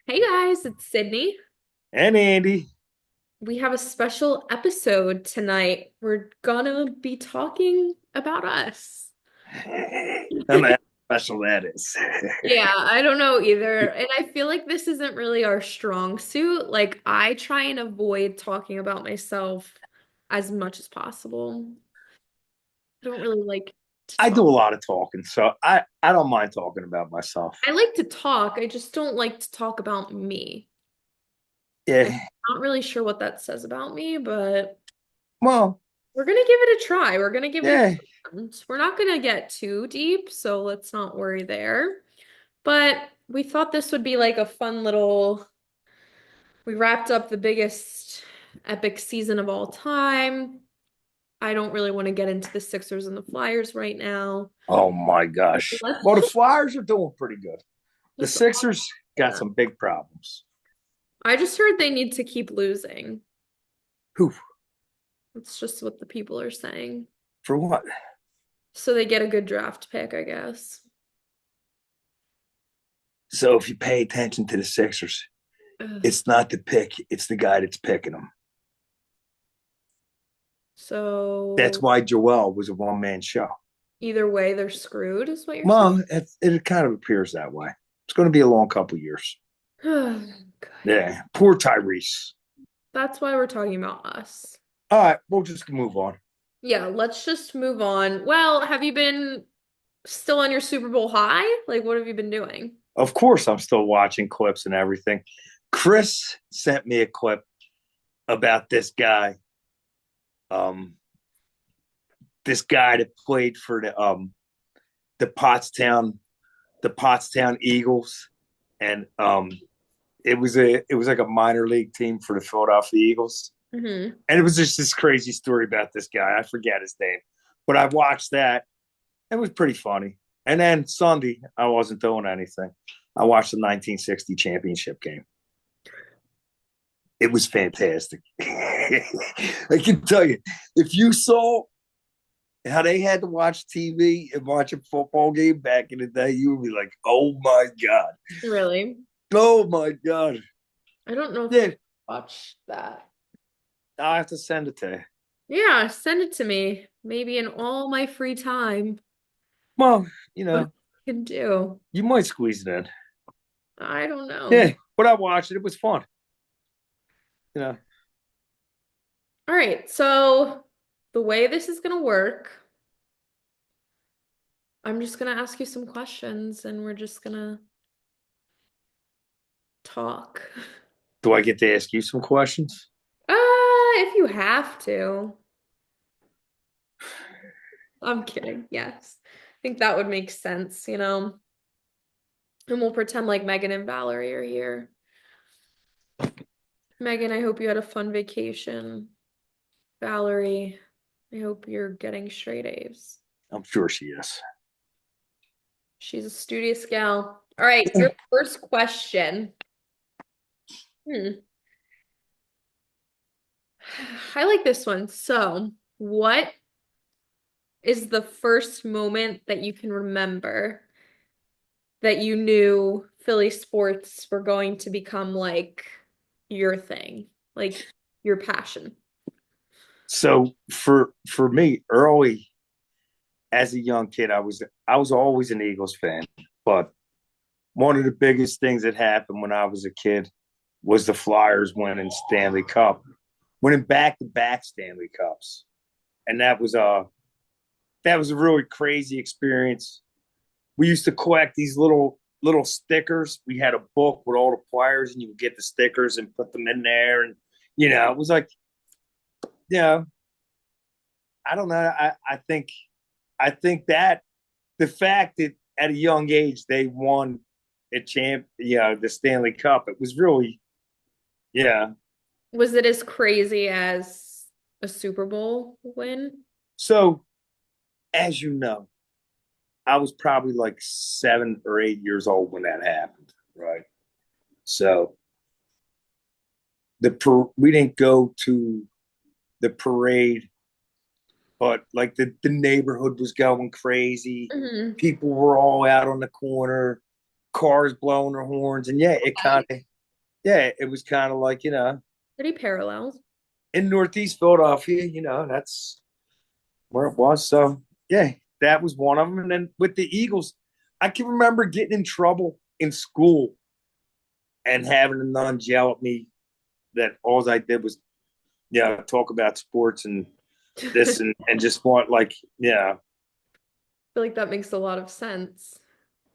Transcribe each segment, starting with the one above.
Hey guys, it's Sydney. And Andy. We have a special episode tonight. We're gonna be talking about us. I don't know how special that is. Yeah, I don't know either. And I feel like this isn't really our strong suit. Like, I try and avoid talking about myself as much as possible. I don't really like to I talk. do a lot of talking, so I don't mind talking about myself. I like to talk, I just don't like to talk about me. I'm Yeah. not really sure what that says about me, but Well, we're gonna give it a try. We're gonna give it a yeah. chance. We're not gonna get too deep, so let's not worry there. But we thought this would be like a fun little. We wrapped up the biggest epic season of all time. I don't really want to get into the Sixers and the Flyers right now. Oh my gosh. Let's Well, the just, Flyers are doing pretty good. The just Sixers got yeah. some big problems. I just heard they need to keep losing. Who? That's just what the people are saying. For what? So they get a good draft pick, I guess. So if you pay attention to the Sixers, Ugh. it's not the pick, it's the guy that's picking them. That's So why Joel was a one-man show. either way, they're screwed, is what you're saying? Well, it kind of appears that way. It's going to be a long couple years. Good. Yeah. Poor Tyrese. That's why we're talking about us. All right, we'll just move on. Yeah, let's just move on. Well, have you been still on your Super Bowl high? Like, what have you been doing? Of course, I'm still watching clips and everything. Chris sent me a clip about um, this guy that played for the Pottstown, the Pottstown Eagles, and it was like a minor league team for the Philadelphia Eagles, Hmm. and it was just this crazy story about this guy. I forget his name, but I watched that. It was pretty funny. And then Sunday, I wasn't doing anything. I watched the 1960 championship game. It was fantastic. I can tell you, if you saw how they had to watch TV and watch a football game back in the day, you would be like, "Oh my god, Really? oh my god!" I don't know if Yeah, I watched that. I'll have to send it to you. Yeah, send it to me. Maybe in all my free time. Well, What I can do. you might squeeze it in. I don't know. Yeah, but I watched it. It was fun. You know, All right, so the way this is gonna work, I'm just gonna ask you some questions and we're just gonna talk. do I get to ask you some questions? If you have to. I'm kidding. Yes. I think that would make sense. And we'll pretend like Megan and Valerie are here. Megan, I hope you had a fun vacation. Valerie, I hope you're getting straight A's. I'm sure she is. She's a studious gal. All right, your first question. Hmm. I like this one. So, what is the first moment that you can remember that you knew Philly sports were going to become like your thing, like your passion? So for me, early as a young kid, I was always an Eagles fan. But one of the biggest things that happened when I was a kid was the Flyers winning Stanley Cup, winning back to back Stanley Cups, and that was a really crazy experience. We used to collect these little stickers. We had a book with all the players, and you would get the stickers and put them in there, and it was like, you know, I don't know. I think that the fact that at a young age they won the Stanley Cup, it was really, yeah. Was it as crazy as a Super Bowl win? So as you know, I was probably like 7 or 8 years old when that happened, right? So we didn't go to the parade, but like the neighborhood was going crazy. Hmm. People were all out on the corner, cars blowing their horns, and yeah, it kind of yeah, it was kind of like, Pretty parallel. in Northeast Philadelphia, that's where it was. So yeah, that was one of them. And then with the Eagles, I can remember getting in trouble in school and having a nun yell at me that all I did was, talk about sports and this I and just want like, feel like that makes a lot of sense.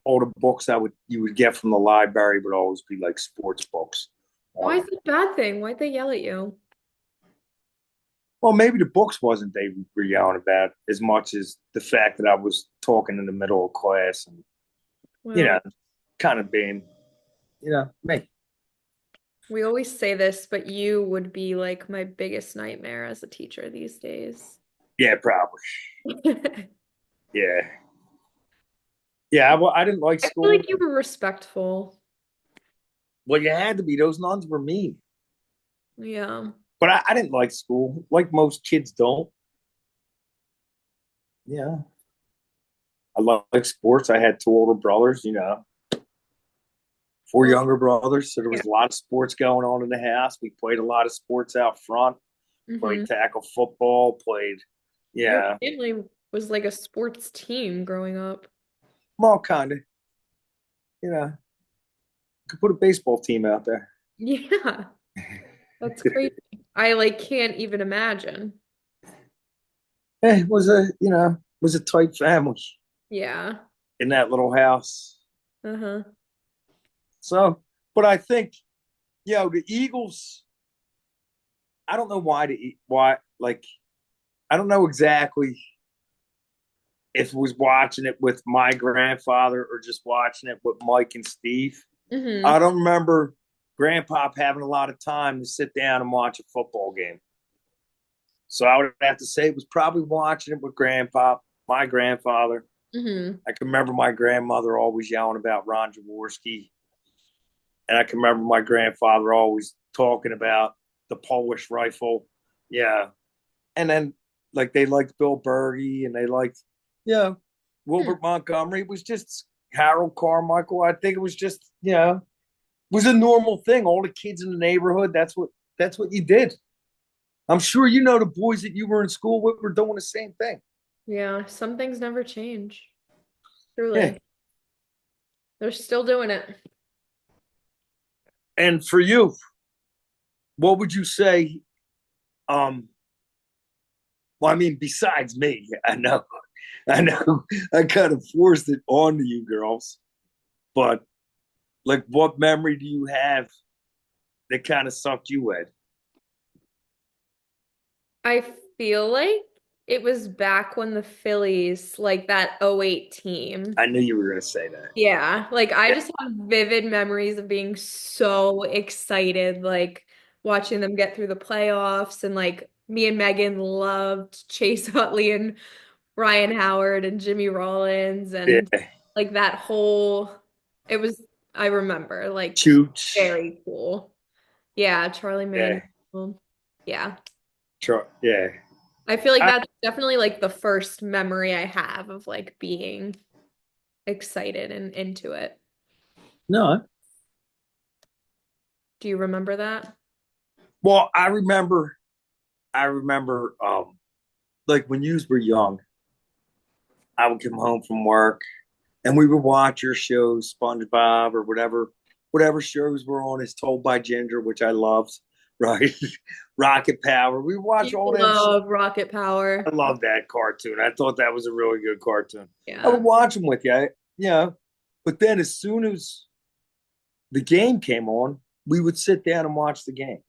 all the books you would get from the library would always be like sports books Why on is them. it a bad thing? Why'd they yell at you? Well, maybe the books wasn't they were yelling about as much as the fact that I was talking in the middle of class and, you Well, know, kind of being, me. we always say this, but you would be like my biggest nightmare as a teacher these days. Yeah, probably. I Yeah. Yeah. Well, I didn't like feel school. like you were respectful. Well, you had to be. Those nuns were mean. Yeah. But I didn't like school, like most kids don't. Yeah. I like sports. I had two older brothers, four Well, younger brothers. So there yeah. was a lot of sports going on in the house. We played a lot of sports out front, Hmm. played tackle football, played, Your yeah, family was like a sports team growing up. well, kind of, could put a baseball team out there. Yeah, that's crazy. I like can't even imagine. It was a tight family Yeah. in that little house. Uh-huh. So, but I think, the Eagles, I don't know like, I don't know exactly if it was watching it with my grandfather or just watching it with Mike and Steve. I Hmm. don't remember Grandpa having a lot of time to sit down and watch a football game. So I would have to say it was probably watching it with Grandpa, my grandfather. Hmm. I can remember my grandmother always yelling about Ron Jaworski. And I can remember my grandfather always talking about the Polish rifle. Yeah. And then like they liked Bill Berge and they liked, yeah, Hmm. Wilbert Montgomery. It was just Harold Carmichael. I think it was just, it was a normal thing. All the kids in the neighborhood, that's what you did. I'm sure the boys that you were in school with were doing the same thing. Yeah, some things never change. Yeah. Truly. They're still doing it. And for you, what would you say? Um, well, I mean, besides me, I know, I kind of forced it onto you girls, but like, what memory do you have that kind of sucked you in? I feel like it was back when the Phillies, like that '08 team. I knew you were going to say that. Yeah, like I Yeah, just have vivid memories of being so excited, like watching them get through the playoffs, and like me and Megan loved Chase Utley and Ryan Howard and Jimmy Rollins and yeah, like that whole it was I remember like Chooch, very cool. Yeah, Charlie yeah, Manuel. Yeah. yeah. I feel like I, that's definitely like the first memory I have of like being excited and into it. no, Do you remember that? well, I remember, like when you were young, I would come home from work and we would watch your shows, SpongeBob or whatever shows were on. Is Told by Ginger, which I loved, right? Rocket Power. We watch You all them. love Rocket I Power. love that cartoon. I thought that was a really good cartoon. I would Yeah. watch them with you, but then as soon as the game came on, we would sit down and watch the games.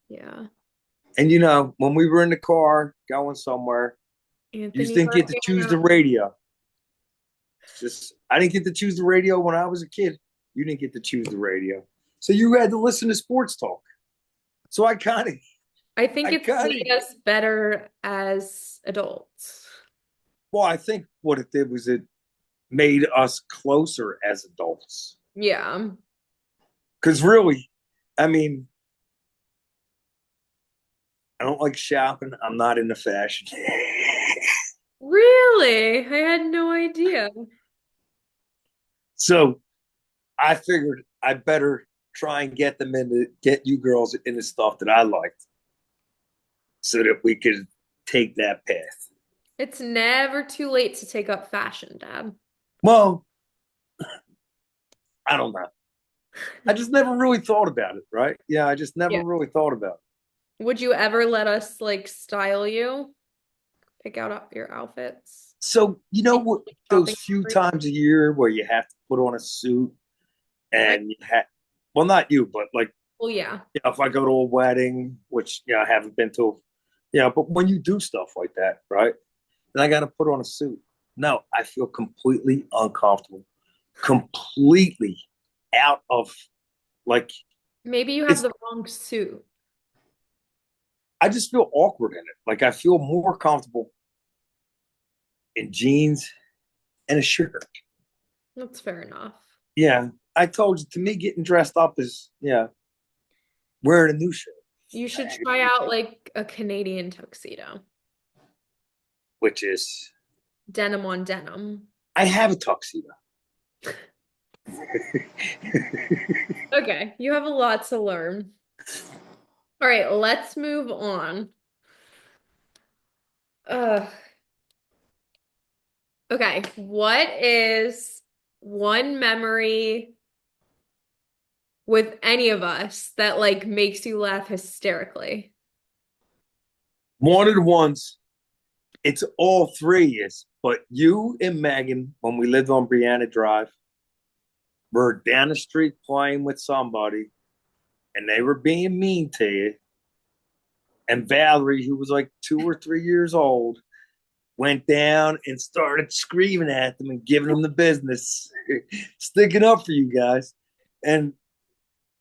Yeah. And when we were in the car going somewhere, you just Anthony didn't get to choose the Montana. radio. It's just I didn't get to choose the radio when I was a kid. You didn't get to choose the radio, so you had to listen to sports talk. So I think I it's kind of, made us better as adults. well, I think what it did was it made us closer as adults. Yeah. Because really, I mean, I don't like shopping. I'm not into fashion. Really? I had no idea. So I figured I better. try and get you girls into stuff that I liked so that we could take that path. It's never too late to take up fashion, Dad. Well, I don't know. I just never really thought about it, right? Yeah, I just never Yeah. really thought about it. Would you ever let us like style you? Pick out your outfits? So, you know Take what, you those shopping few for you? times a year where you have to put on a suit I, and you have, well, not you, but like, well, yeah. you know, if I go to a wedding, which, you know, I haven't been to, you know, but when you do stuff like that, right? And I got to put on a suit. No, I feel completely uncomfortable, completely out of like, Maybe you have it's, the wrong suit. I just feel awkward in it. Like, I feel more comfortable in jeans and a shirt. That's fair enough. Yeah. I told you, to me, getting dressed up is, yeah, wearing a new shirt, You should try out like a Canadian tuxedo. which is, Denim on denim. I have a tuxedo. Okay, you have a lot to learn. All right, let's move on. Ugh. Okay, what is one memory with any of us that like makes you laugh hysterically? Wanted ones. It's all three is, but you and Megan, when we lived on Brianna Drive, were down the street playing with somebody and they were being mean to you. And Valerie, who was like 2 or 3 years old, went down and started screaming at them and giving them the business, sticking up for you guys. And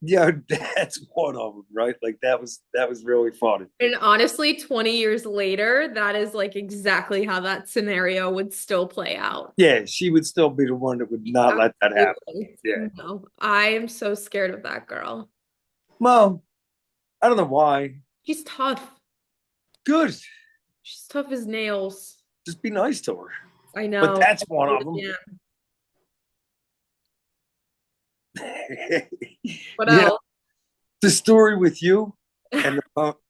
yeah, that's one of them, right? Like that was really funny. And honestly, 20 years later, that is like exactly how that scenario would still play out. Yeah, she would still be the one that would not let that happen. Absolutely. Yeah. No, I am so scared of that girl. Well, I don't know why. She's tough. Good. She's tough as nails. Just be nice to her. I But know. that's one of them. Yeah. What Yeah, else? the story with you and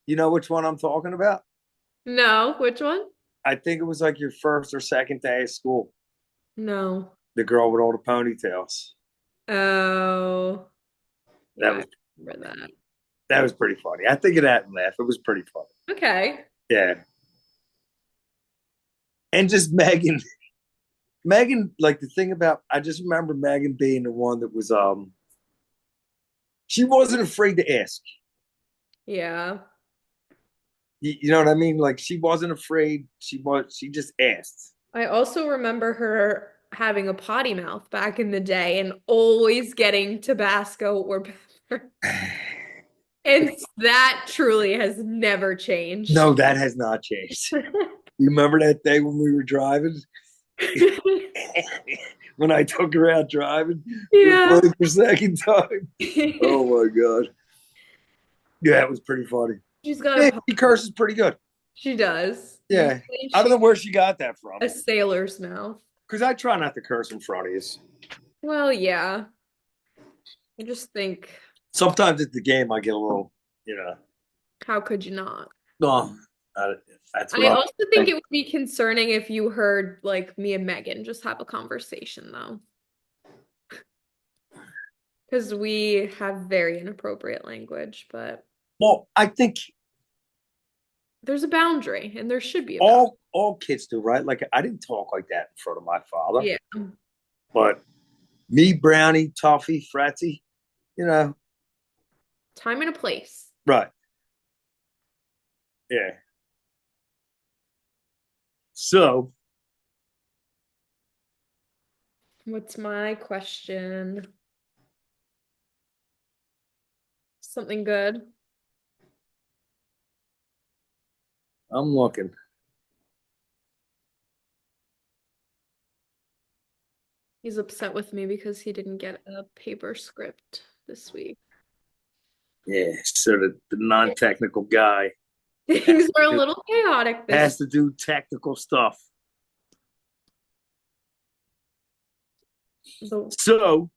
you know which one I'm talking about? No, which one? I think it was like your first or second day of school. No. The girl with all the ponytails. Oh, That yeah, I was remember that. that was pretty funny. I think of that and laugh. It was pretty funny. Okay. Yeah. And just Megan. Megan, like the thing about I just remember Megan being the one that was she wasn't afraid to ask. Yeah. You know what I mean? Like she wasn't afraid. She just asked. I also remember her having a potty mouth back in the day and always getting Tabasco or pepper. And that truly has never changed. No, that has not changed. You remember that day when we were driving? When I took her out driving Yeah. for the second time. Oh my god. Yeah, it was pretty funny. She's got Yeah, a, she curses pretty good. she does. Yeah. Usually I don't know she's where she got that from. a sailor's mouth. Because I try not to curse in front of you. Well, yeah. I just think, Sometimes at the game I get a little, you know, how could you not? oh, I, that's what I I'm also think saying. it would be concerning if you heard like me and Megan just have a conversation though. Because we have very inappropriate language, but Well, I think there's a boundary and there should be a boundary. all kids do, right? Like I didn't talk like that in front of my father, Yeah. but me, Brownie, Toffee, Fratzy, you know, Time and a place. right? Yeah. So What's my question? Something good. I'm looking. He's upset with me because he didn't get a paper script this week. Yeah. So the non-technical guy Things were a little chaotic this. has to do technical stuff. The, So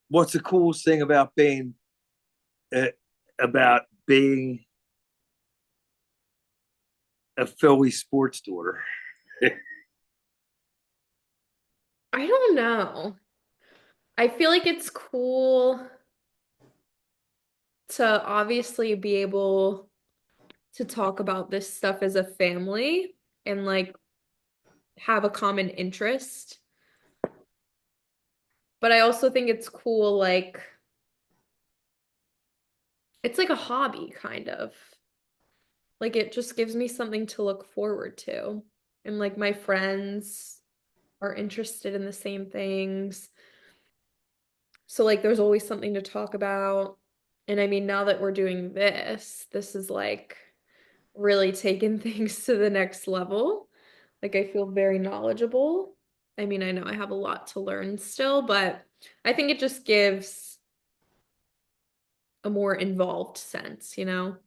what's the coolest thing uh, about being a Philly sports daughter? I don't know. I feel like it's cool to obviously be able to talk about this stuff as a family and like have a common interest. But I also think it's cool, like, it's like a hobby, kind of. Like, it just gives me something to look forward to. And like, my friends are interested in the same things. So, like, there's always something to talk about. And I mean, now that we're doing this, this is like really taken things to the next level. Like, I feel very knowledgeable. I mean, I know I have a lot to learn still, but I think it just gives a more involved sense, you know?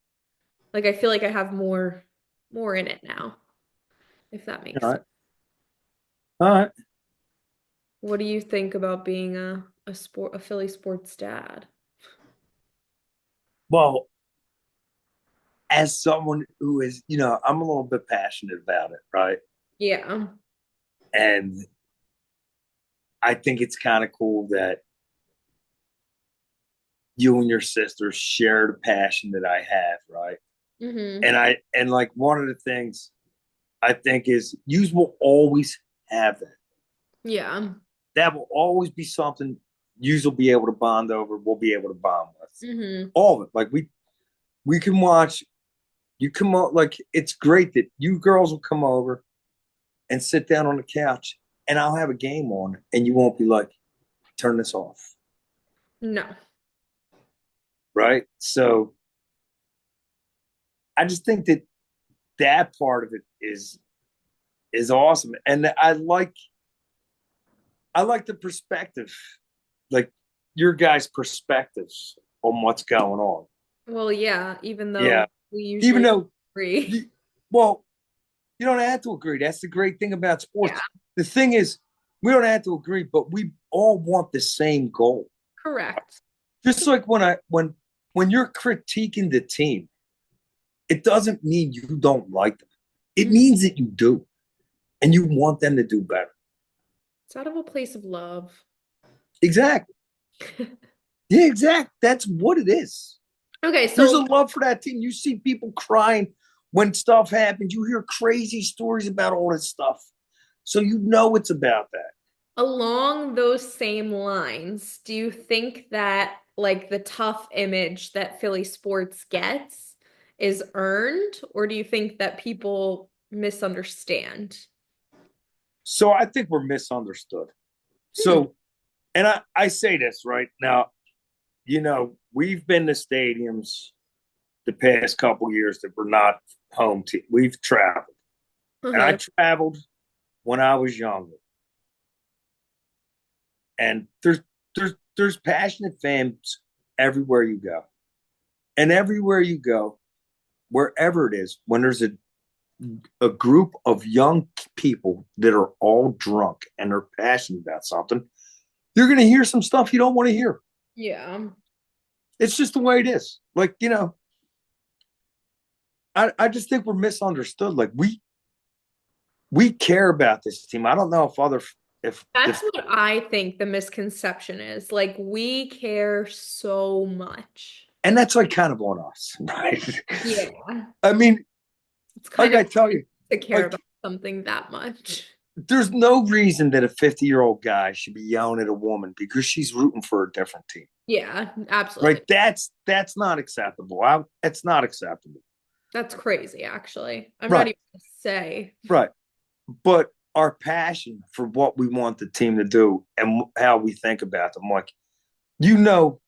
Like I feel like I have more in it now, if that makes All sense. right. All right. What do you think about being a Philly sports dad? Well, as someone who is, I'm a little bit passionate about it, right? Yeah. And I think it's kind of cool that you and your sister share the passion that I have, right? Mm-hmm. And like one of the things I think is you will always have that. Yeah. That will always be something you will be able to bond over, we'll be able to bond with. Mm-hmm. All of it. Like we can watch you come out like it's great that you girls will come over and sit down on the couch and I'll have a game on and you won't be like, turn this off. No. Right. So I just think that that part of it is awesome. And I like the perspective, like your guys' perspectives on what's going on. Well, yeah, even Yeah. though we Even usually though agree. you well, you don't have to agree. That's the great thing about Yeah, sports. The thing is, we don't have to agree, but we all want the same goal. correct. Just like when you're critiquing the team, it doesn't mean you don't like them. It Mhm. means that you do, and you want them to do better. It's out of a place of love. Exactly. Yeah, exactly. That's what it is. Okay, There's so a love for that team. You see people crying when stuff happens. You hear crazy stories about all this stuff. So you know it's about that. along those same lines, do you think that like the tough image that Philly sports gets is earned, or do you think that people misunderstand? So I think we're misunderstood. Hmm. So, and I say this right now, we've been to stadiums the past couple years that were not home team. We've traveled, and I Uh-huh. traveled when I was younger. And there's passionate fans everywhere you go, and everywhere you go, wherever it is, when there's a group of young people that are all drunk and they're passionate about something, you're going to hear some stuff you don't want to hear. Yeah. It's just the way it is. Like I just think we're misunderstood. Like we care about this team. I don't know if other That's if what I think the misconception is. Like, we care so much. and that's like kind of on us, right? Yeah. I mean, It's like kind of I tell crazy you, to care like about something that much. there's no reason that a 50-year-old guy should be yelling at a woman because she's rooting for a different team. Yeah, Right? absolutely. That's not acceptable. It's not acceptable. That's crazy, actually. I'm not Right. even gonna say. Right. But our passion for what we want the team to do and how we think about them, like you know,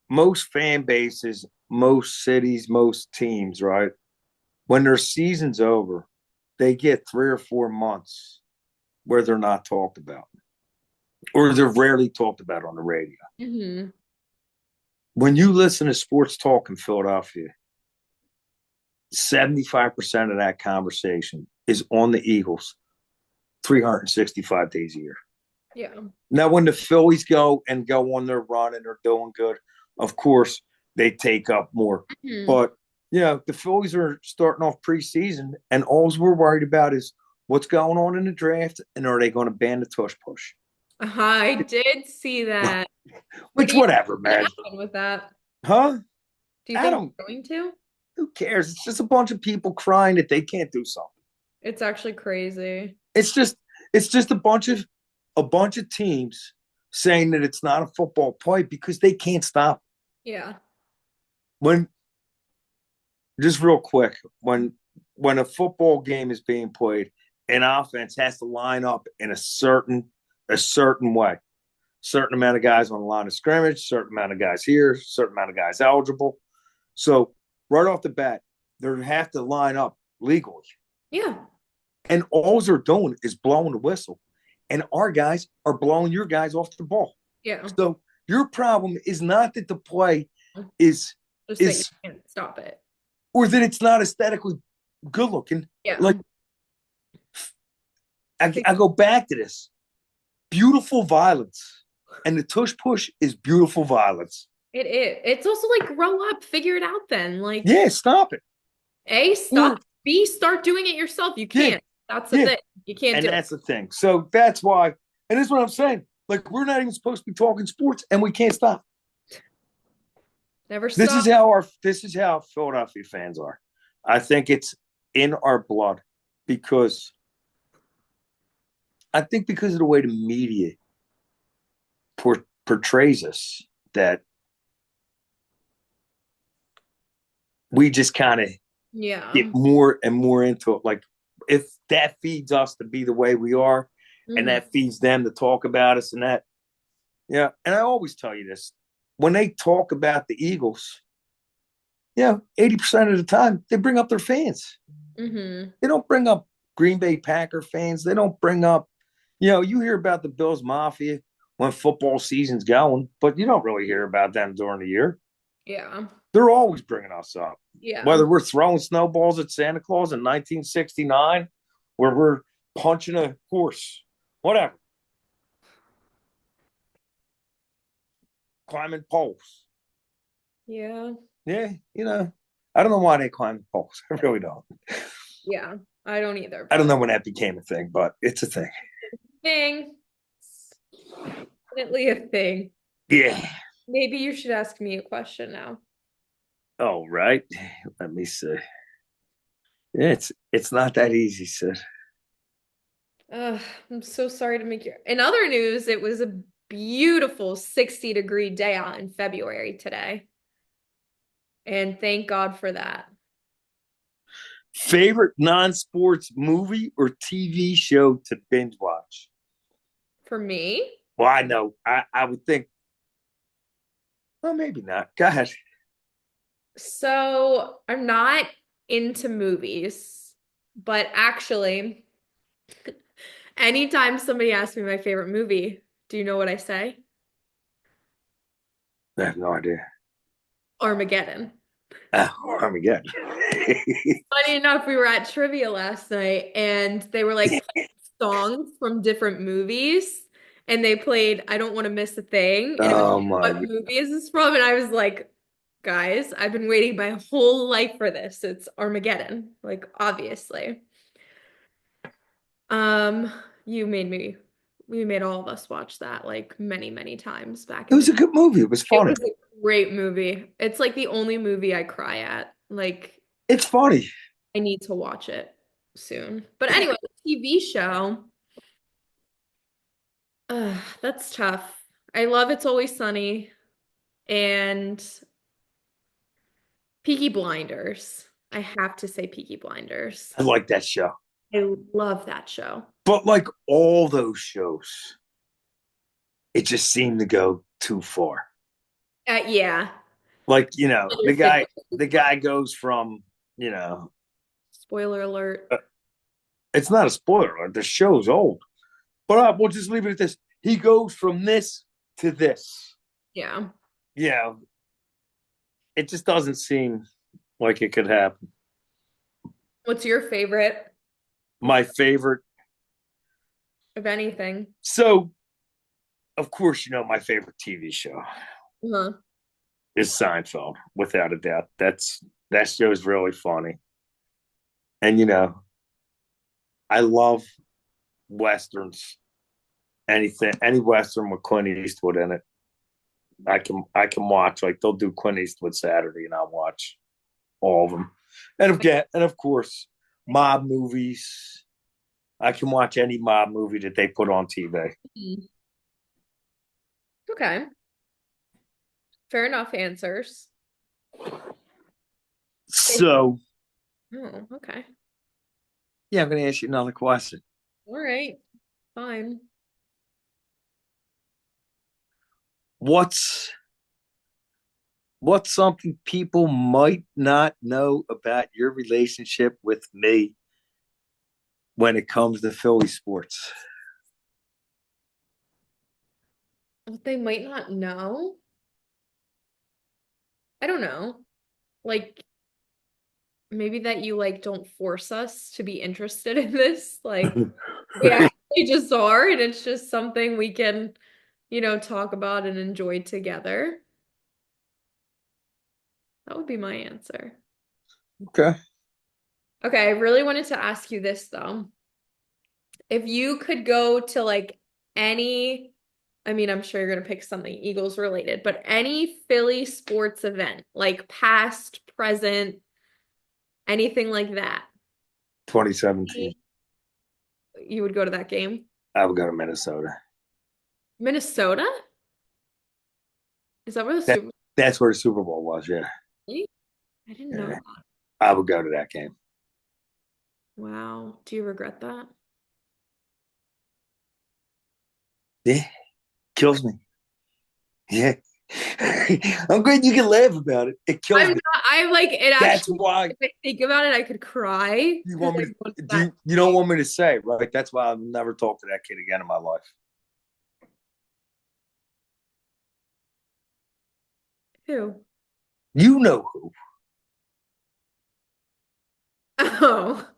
most fan bases, most cities, most teams, right? When their season's over, they get 3 or 4 months where they're not talked about, or they're rarely talked about on the radio. Hmm. When you listen to sports talk in Philadelphia, 75% of that conversation is on the Eagles 365 days a year. Yeah. Now, when the Phillies go on their run and they're doing good, of course they take up more. Mhm. But the Phillies are starting off preseason, and all we're worried about is what's going on in the draft, and are they going to ban the tush push? I did see that. What do Which, you whatever, think is man. gonna happen with that? Huh? Do you I think don't. they're going to? Who cares? It's just a bunch of people crying that they can't do something. It's actually crazy. It's just a bunch of teams saying that it's not a football play because they can't stop. Yeah. When just real quick, when a football game is being played, an offense has to line up in a certain way. Certain amount of guys on the line of scrimmage, certain amount of guys here, certain amount of guys eligible. So right off the bat, they have to line up legally. Yeah. And all they're doing is blowing the whistle. And our guys are blowing your guys off the ball. Yeah. So your problem is not that the play is Just that you is can't stop it. or that it's not aesthetically good looking. Yeah. Like I go back to this. Beautiful violence. And the tush push is beautiful violence. It is. It's also like grow up, figure it out then. Like Yeah, stop it. A, Or stop. B, start doing it yourself. You yeah, can't. That's the yeah. thing. You can't And do it. that's the thing. So that's why, and this is what I'm saying. Like, we're not even supposed to be talking sports and we can't stop. Never This stop. is how Philadelphia fans are. I think it's in our blood because because of the way the media portrays us, that we just kind of get Yeah. more and more into it. Like, if that feeds us to be the way we are, and Hmm. that feeds them to talk about us, and that, yeah. And I always tell you this: when they talk about the Eagles, 80% of the time they bring up their fans. Hmm. They don't bring up Green Bay Packer fans. They don't bring up, you hear about the Bills Mafia when football season's going, but you don't really hear about them during the year. Yeah. They're always bringing us up. Yeah. Whether we're throwing snowballs at Santa Claus in 1969, where we're punching a horse, whatever, climbing poles. Yeah. Yeah, I don't know why they climb the poles. I really don't. Yeah. I don't either, I don't but know when that became a thing, but it's a thing. thing. Definitely a thing. Yeah. Maybe you should ask me a question now. All right. Let me see. Yeah, it's not that easy, Sid. Ugh, I'm so sorry to make you. In other news, it was a beautiful 60-degree day out in February today. And thank God for that. Favorite non-sports movie or TV show to binge watch? For me. Well, I know. I would think. Well, maybe not. Go ahead. So I'm not into movies, but actually, anytime somebody asks me my favorite movie, do you know what I say? I have no idea. Armageddon. Armageddon. Funny enough, we were at trivia last night and they were like playing songs from different movies. And they played I Don't Want to Miss a Thing. And it was Oh like, my what God. movie is this from? And I was like, guys, I've been waiting my whole life for this. It's Armageddon. Like, obviously. Um, you made me, we made all of us watch that like many, many times back It in the was a good movie. It was It funny. was a great movie. It's like the only movie I cry at. Like, It's funny. I need to watch it soon. But anyway, TV show. That's tough. I love It's Always Sunny and Peaky Blinders. I have to say Peaky Blinders. I like that show. I love that show. But like all those shows, it just seemed to go too far. Yeah. Like, Other the thing. guy goes from, you know, Spoiler alert. uh, it's not a spoiler. The show's old, but we'll just leave it at this. He goes from this to this. Yeah. Yeah, it just doesn't seem like it could happen. What's your favorite My favorite. of anything? So of course, you know my favorite TV show Uh-huh. is Seinfeld, without a doubt. That show is really funny, and I love westerns. Anything, any western with Clint Eastwood in it, I can watch. Like they'll do Clint Eastwood Saturday, and I'll watch all of them. And of course, mob movies. I can watch any mob movie that they put on TV. Mhm. Okay. Fair enough answers. Okay. So, Oh, okay. yeah, I'm going to ask you another question. All right. Fine. What's what's something people might not know about your relationship with me when it comes to Philly sports? What they might not know. I don't know. Like maybe that you like don't force us to be interested in this. Like we actually just are, and it's just something we can, talk about and enjoy together. That would be my answer. Okay. Okay, I really wanted to ask you this though. If you could go to like any, I mean, I'm sure you're gonna pick something Eagles related, but any Philly sports event, like past, present, anything like that, 2017. you would go to that game? I would go to Minnesota. Minnesota? Is that where the That Super that's where the Super Bowl was. Yeah, Bowl? I didn't know yeah. that. I would go to that game. Wow. Do you regret that? Yeah, kills me. Yeah, I'm glad you can laugh about it. It I'm kills me. not, I like it That's actually, why if I think about it, I could cry you because want me I to. want Do that. you don't want me to say, right? That's why I'll never talk to that kid again in my life. Who? You know who? Oh,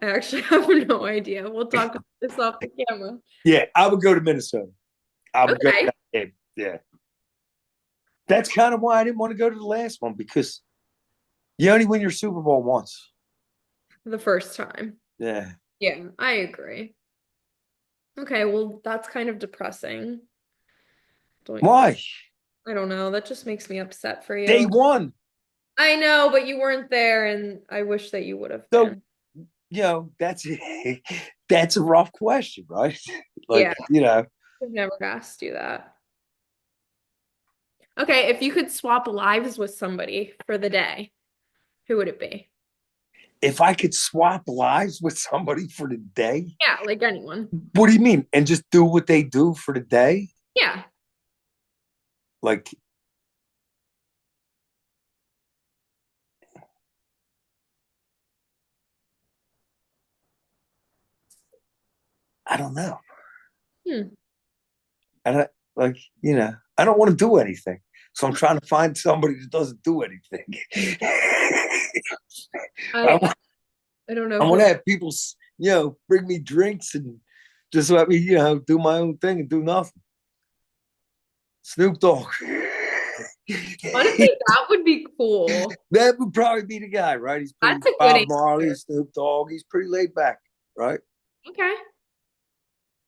I actually have no idea. We'll talk about this off the camera. Yeah, I would go to Minnesota. I would go to Okay. that game. Yeah, that's kind of why I didn't want to go to the last one because you only win your Super Bowl once. The first time. Yeah. Yeah, I agree. Okay, well, that's kind of depressing. Don't, Why? I don't know. That just makes me upset for They you. won. I know, but you weren't there, and I wish that you would have So been. that's that's a rough question, right? Like, Yeah, I've never asked you that. Okay, if you could swap lives with somebody for the day, who would it be? if I could swap lives with somebody for the day, Yeah, like anyone. what do you mean? And just do what they do for the day? Yeah. Like, I don't know. Hmm. I don't like, I don't want to do anything. So I'm trying to find somebody that doesn't do anything. I I want, I don't know I want to who. have people, bring me drinks and just let me, do my own thing and do nothing. Snoop Dogg. Honestly, that would be cool. That would probably be the guy, right? He's pretty That's a good Bob Marley, answer. Snoop Dogg. He's pretty laid back, right? Okay.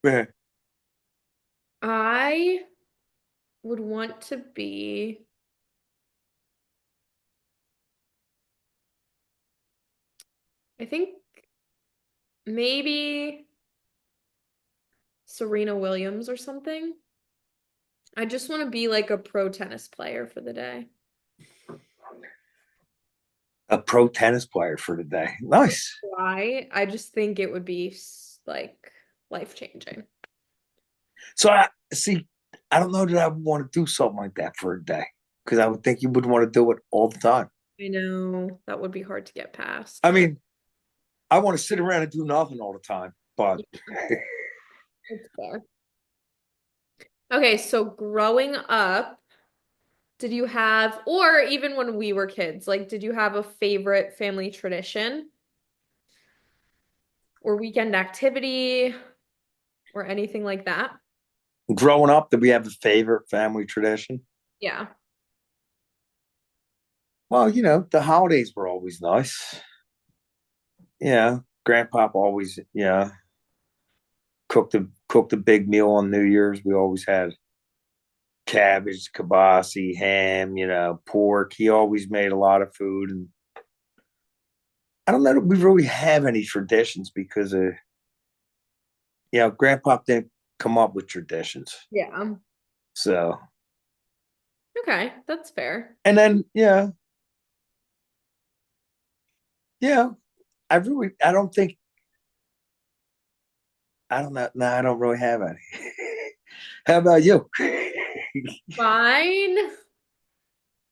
Yeah. I would want to be, I think maybe Serena Williams or something. I just want to be like a pro tennis player for the day. A pro tennis player for the day. Nice. Why? I just think it would be like life changing. So I see. I don't know that I would want to do something like that for a day because I would think you would want to do it all the time. I know that would be hard to get I past, but mean, I want to sit around and do nothing all the time, but yeah, it's fair. Okay, so growing up, did you have, or even when we were kids, like, did you have a favorite family tradition or weekend activity or anything like that? Growing up, did we have a favorite family tradition? Yeah. Well, the holidays were always nice. Yeah, Grandpop always, cooked a big meal on New Year's. We always had cabbage, kibasi, ham, pork. He always made a lot of food, and I don't know that we really have any traditions because Grandpop didn't come up with traditions. Yeah. So, Okay, that's fair. and then yeah, I don't think, I don't know. No, I don't really have any. How about you? Mine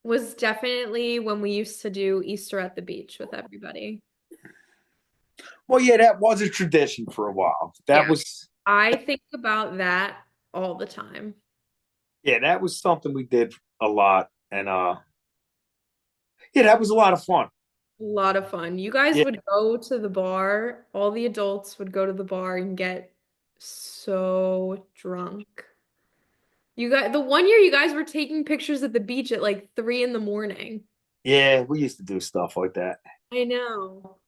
was definitely when we used to do Easter at the beach with everybody. Well, yeah, that was a tradition for a while. That Yeah. was, I think about that all the time. yeah, that was something we did a lot, and yeah, that was a lot of fun. A lot of fun. You guys Yeah, would go to the bar, all the adults would go to the bar and get so drunk. You guys, the one year you guys were taking pictures at the beach at like 3 in the morning. yeah, we used to do stuff like that. I know.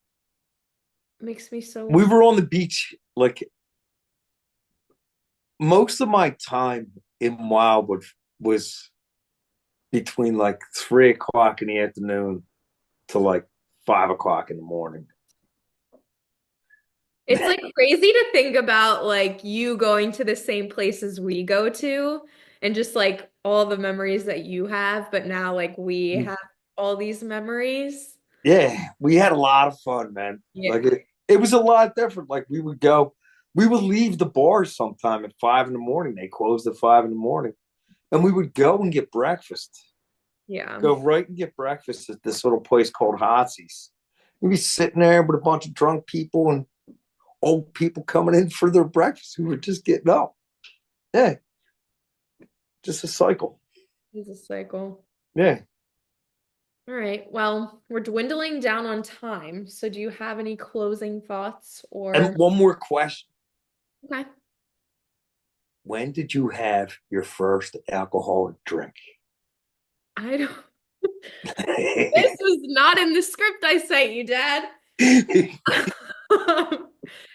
Makes me so We were on the beach like most of my time in Wildwood was between like 3 o'clock in the afternoon to like 5 o'clock in the morning. It's like crazy to think about like you going to the same places we go to and just like all the memories that you have, but now like we have all these memories. Yeah, we had a lot of fun, man. Like Yeah. it was a lot different. Like we would leave the bar sometime at 5 in the morning. They closed at 5 in the morning, and we would go and get breakfast. Yeah. Go right and get breakfast at this little place called Hotzi's. We'd be sitting there with a bunch of drunk people and old people coming in for their breakfast. We were just getting up. Yeah, just a cycle. It's a cycle. Yeah. All right. Well, we're dwindling down on time. So do you have any closing thoughts And or one more question. okay. When did you have your first alcoholic drink? I don't This was not in the script I sent you, Dad.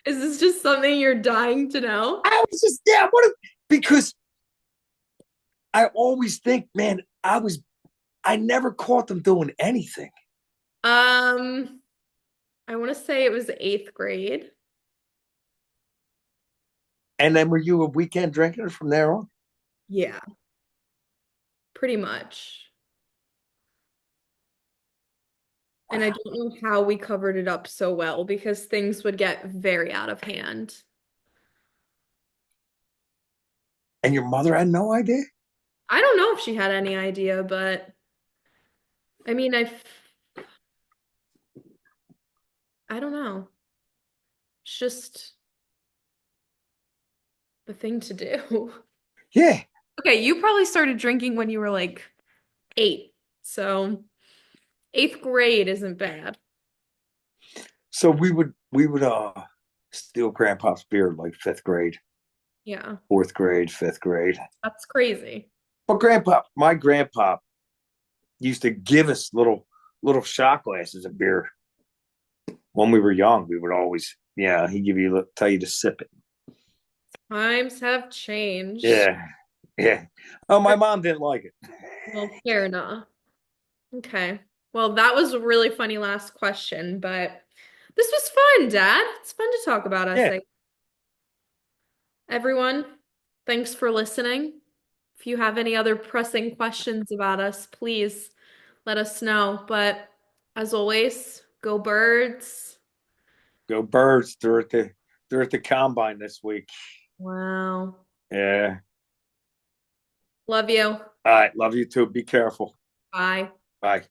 Is this just something you're dying to know? I was just, yeah, because I always think, man, I never caught them doing anything. Um, I want to say it was eighth grade. And then were you a weekend drinker from there on? Yeah, pretty much. And I Wow. don't know how we covered it up so well because things would get very out of hand. And your mother had no idea? I don't know if she had any idea, but I mean, I don't know. It's just the thing to do. Yeah. Okay, you probably started drinking when you were like 8. So eighth grade isn't bad. So we would steal grandpa's beer like fifth grade, Yeah, fourth grade, fifth grade. that's crazy. But my grandpa used to give us little shot glasses of beer when we were young. We would always, yeah, he'd tell you to sip it. Times have changed. Yeah. Yeah. Oh, my mom didn't like it. Well, fair enough. Okay. Well, that was a really funny last question, but this was fun, Dad. It's fun to talk about us. Yeah. Everyone, thanks for listening. If you have any other pressing questions about us, please let us know. But as always, go birds. Go birds. They're at the combine this week. Wow. Yeah. Love you. All right. Love you too. Be careful. Bye. Bye.